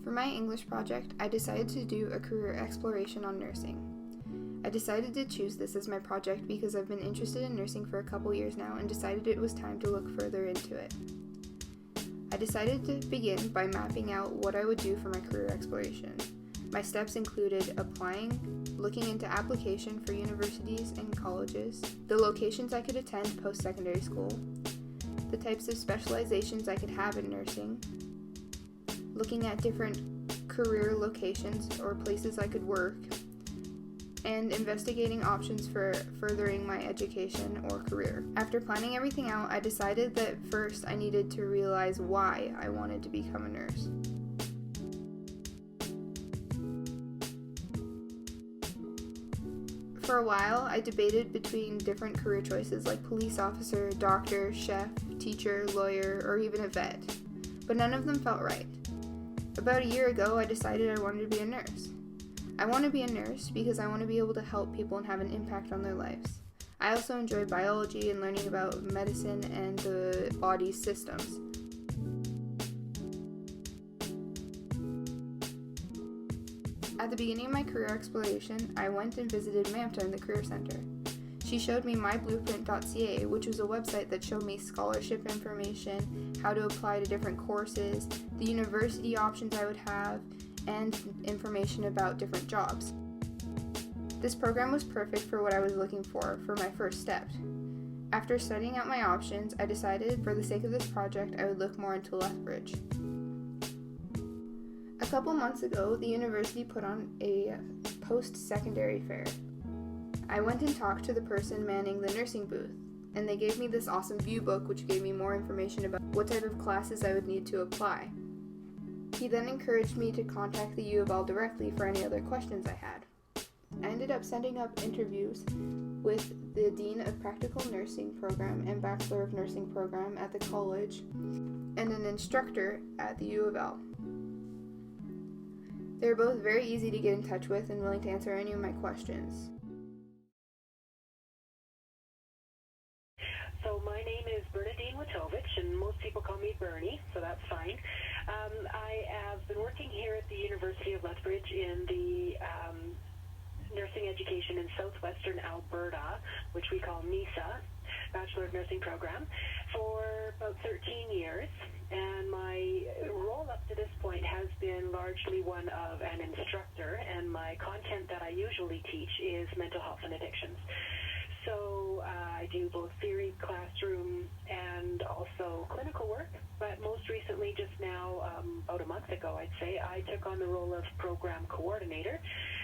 For my English project, I decided to do a career exploration on nursing. I decided to choose this as my project because I've been interested in nursing for a couple years now and decided it was time to look further into it. I decided to begin by mapping out what I would do for my career exploration. My steps included applying, looking into application for universities and colleges, the locations I could attend post-secondary school, the types of specializations I could have in nursing, looking at different career locations or places I could work, and investigating options for furthering my education or career. After planning everything out, I decided that first I needed to realize why I wanted to become a nurse. For a while, I debated between different career choices like police officer, doctor, chef, teacher, lawyer, or even a vet, but none of them felt right. About a year ago, I decided I wanted to be a nurse. I want to be a nurse because I want to be able to help people and have an impact on their lives. I also enjoy biology and learning about medicine and the body's systems. At the beginning of my career exploration, I went and visited MAMTA in the Career Center. She showed me myblueprint.ca, which was a website that showed me scholarship information, how to apply to different courses, the university options I would have, and information about different jobs. This program was perfect for what I was looking for my first step. After studying out my options, I decided for the sake of this project I would look more into Lethbridge. A couple months ago, the university put on a post-secondary fair. I went and talked to the person manning the nursing booth, and they gave me this awesome view book which gave me more information about what type of classes I would need to apply. He then encouraged me to contact the U of L directly for any other questions I had. I ended up setting up interviews with the Dean of Practical Nursing Program and Bachelor of Nursing Program at the college and an instructor at the U of L. They were both very easy to get in touch with and willing to answer any of my questions. So my name is Bernadine Witovich, and most people call me Bernie, so that's fine. I have been working here at the University of Lethbridge in the nursing education in southwestern Alberta, which we call NISA, Bachelor of Nursing Program, for about 13 years. And my role up to this point has been largely one of an instructor, and my content that I usually teach is mental health and addictions. So I do both theory, classroom, and also clinical work. But most recently, just now, about a month ago, I'd say, I took on the role of program coordinator,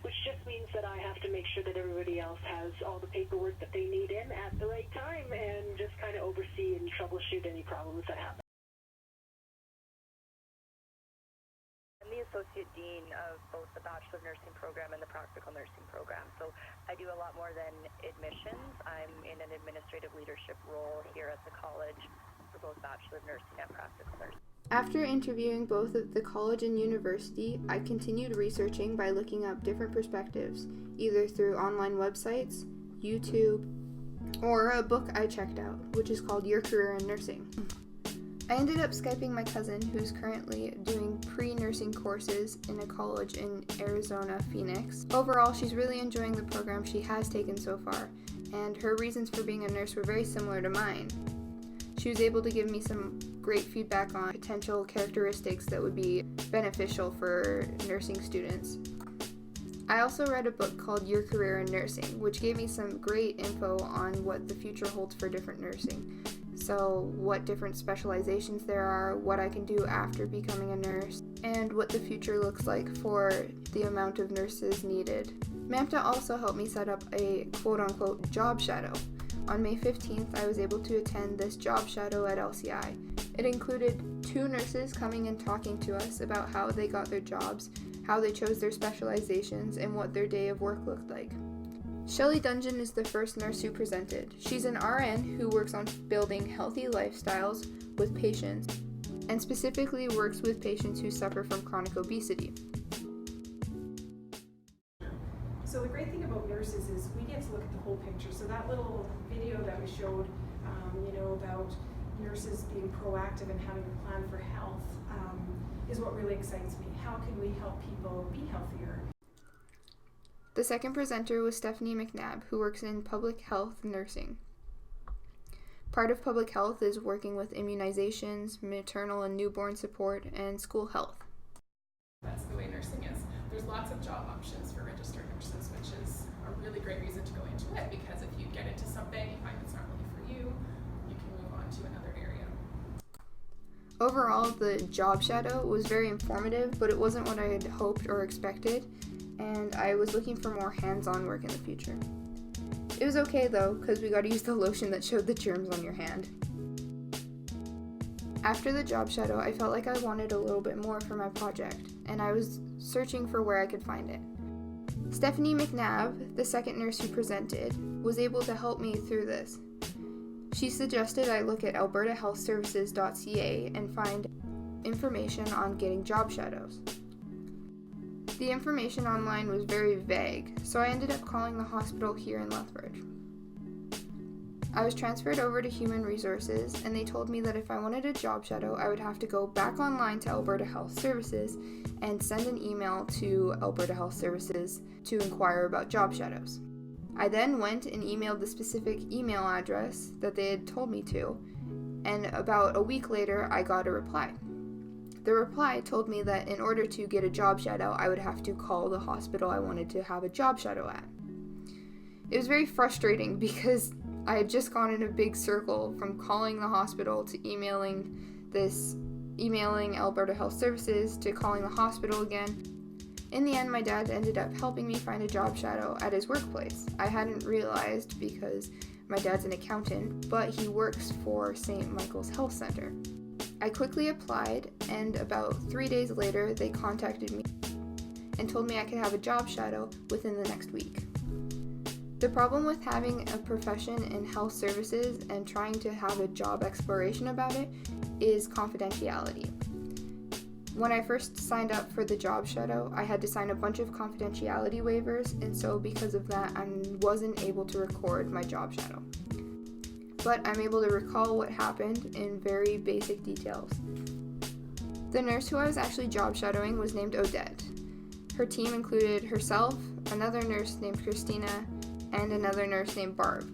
which just means that I have to make sure that everybody else has all the paperwork that they need in at the right time and just kind of oversee and troubleshoot any problems that happen. I'm the Associate Dean of both the Bachelor of Nursing Program and the Practical Nursing Program. So I do a lot more than admissions. I'm in an administrative leadership role here at the college for both Bachelor of Nursing and Practical Nursing. After interviewing both at the college and university, I continued researching by looking up different perspectives, either through online websites, YouTube, or a book I checked out, which is called Your Career in Nursing. I ended up Skyping my cousin, who's currently doing pre-nursing courses in a college in Arizona, Phoenix. Overall, she's really enjoying the program she has taken so far, and her reasons for being a nurse were very similar to mine. She was able to give me some great feedback on potential characteristics that would be beneficial for nursing students. I also read a book called Your Career in Nursing, which gave me some great info on what the future holds for different nursing. So what different specializations there are, what I can do after becoming a nurse, and what the future looks like for the amount of nurses needed. MAMTA also helped me set up a quote-unquote job shadow. On May 15th, I was able to attend this job shadow at LCI. It included 2 nurses coming and talking to us about how they got their jobs, how they chose their specializations, and what their day of work looked like. Shelley Dungeon is the first nurse who presented. She's an RN who works on building healthy lifestyles with patients, and specifically works with patients who suffer from chronic obesity. So the great thing about nurses is we get to look at the whole picture. So that little video that we showed, about nurses being proactive and having a plan for health, is what really excites me. How can we help people be healthier? The second presenter was Stephanie McNabb, who works in public health nursing. Part of public health is working with immunizations, maternal and newborn support, and school health. That's the way nursing is. There's lots of job options for registered nurses, which is a really great reason to go into it, because if you get into something, you find it's not really for you, you can move on to another area. Overall, the job shadow was very informative, but it wasn't what I had hoped or expected, and I was looking for more hands-on work in the future. It was okay though, because we got to use the lotion that showed the germs on your hand. After the job shadow, I felt like I wanted a little bit more for my project, and I was searching for where I could find it. Stephanie McNabb, the second nurse who presented, was able to help me through this. She suggested I look at albertahealthservices.ca and find information on getting job shadows. The information online was very vague, so I ended up calling the hospital here in Lethbridge. I was transferred over to Human Resources, and they told me that if I wanted a job shadow, I would have to go back online to Alberta Health Services and send an email to Alberta Health Services to inquire about job shadows. I then went and emailed the specific email address that they had told me to, and about a week later, I got a reply. The reply told me that in order to get a job shadow, I would have to call the hospital I wanted to have a job shadow at. It was very frustrating because I had just gone in a big circle from calling the hospital to emailing Alberta Health Services to calling the hospital again. In the end, my dad ended up helping me find a job shadow at his workplace. I hadn't realized because my dad's an accountant, but he works for St. Michael's Health Center. I quickly applied, and about 3 days later, they contacted me and told me I could have a job shadow within the next week. The problem with having a profession in health services and trying to have a job exploration about it is confidentiality. When I first signed up for the job shadow, I had to sign a bunch of confidentiality waivers, and so because of that, I wasn't able to record my job shadow. But I'm able to recall what happened in very basic details. The nurse who I was actually job shadowing was named Odette. Her team included herself, another nurse named Christina, and another nurse named Barb.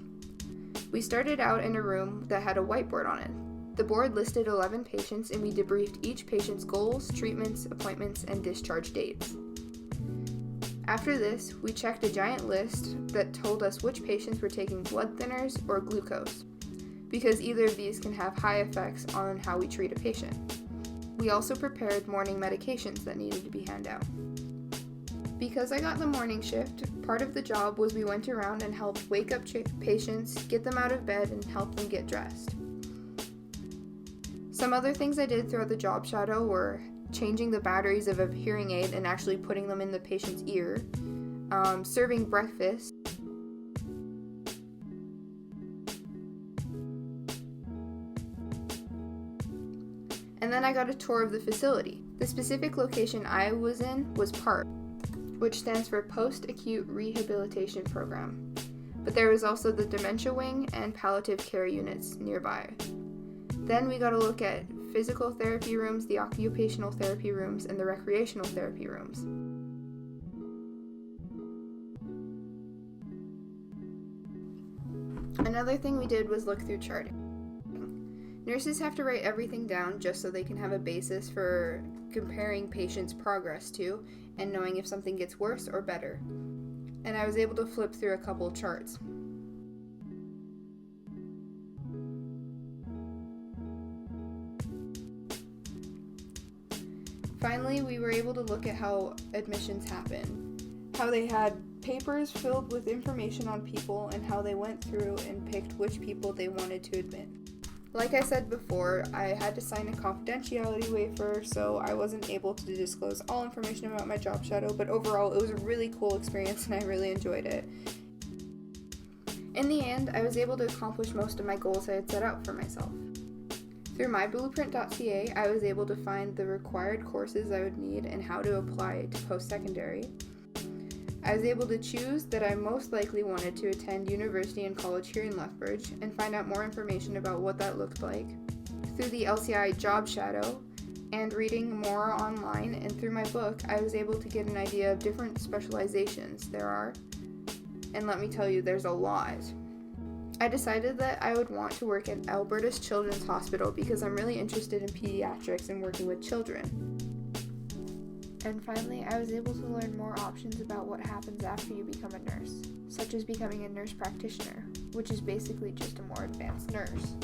We started out in a room that had a whiteboard on it. The board listed 11 patients, and we debriefed each patient's goals, treatments, appointments, and discharge dates. After this, we checked a giant list that told us which patients were taking blood thinners or glucose, because either of these can have high effects on how we treat a patient. We also prepared morning medications that needed to be handed out. Because I got the morning shift, part of the job was we went around and helped wake up patients, get them out of bed, and help them get dressed. Some other things I did throughout the job shadow were changing the batteries of a hearing aid and actually putting them in the patient's ear, serving breakfast, and then I got a tour of the facility. The specific location I was in was PARP, which stands for Post-Acute Rehabilitation Program, but there was also the dementia wing and palliative care units nearby. Then we got a look at physical therapy rooms, the occupational therapy rooms, and the recreational therapy rooms. Another thing we did was look through charting. Nurses have to write everything down just so they can have a basis for comparing patients' progress to and knowing if something gets worse or better. And I was able to flip through a couple charts. Finally, we were able to look at how admissions happen, how they had papers filled with information on people, and how they went through and picked which people they wanted to admit. Like I said before, I had to sign a confidentiality waiver, so I wasn't able to disclose all information about my job shadow, but overall it was a really cool experience and I really enjoyed it. In the end, I was able to accomplish most of my goals I had set out for myself. Through myblueprint.ca, I was able to find the required courses I would need and how to apply to post-secondary. I was able to choose that I most likely wanted to attend university and college here in Lethbridge and find out more information about what that looked like through the LCI job shadow And reading more online and through my book, I was able to get an idea of different specializations there are. And let me tell you, there's a lot. I decided that I would want to work at Alberta's Children's Hospital because I'm really interested in pediatrics and working with children. And finally, I was able to learn more options about what happens after you become a nurse, such as becoming a nurse practitioner, which is basically just a more advanced nurse.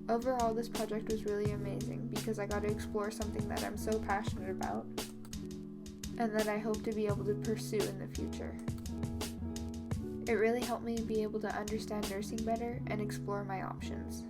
Overall, this project was really amazing because I got to explore something that I'm so passionate about and that I hope to be able to pursue in the future. It really helped me be able to understand nursing better and explore my options.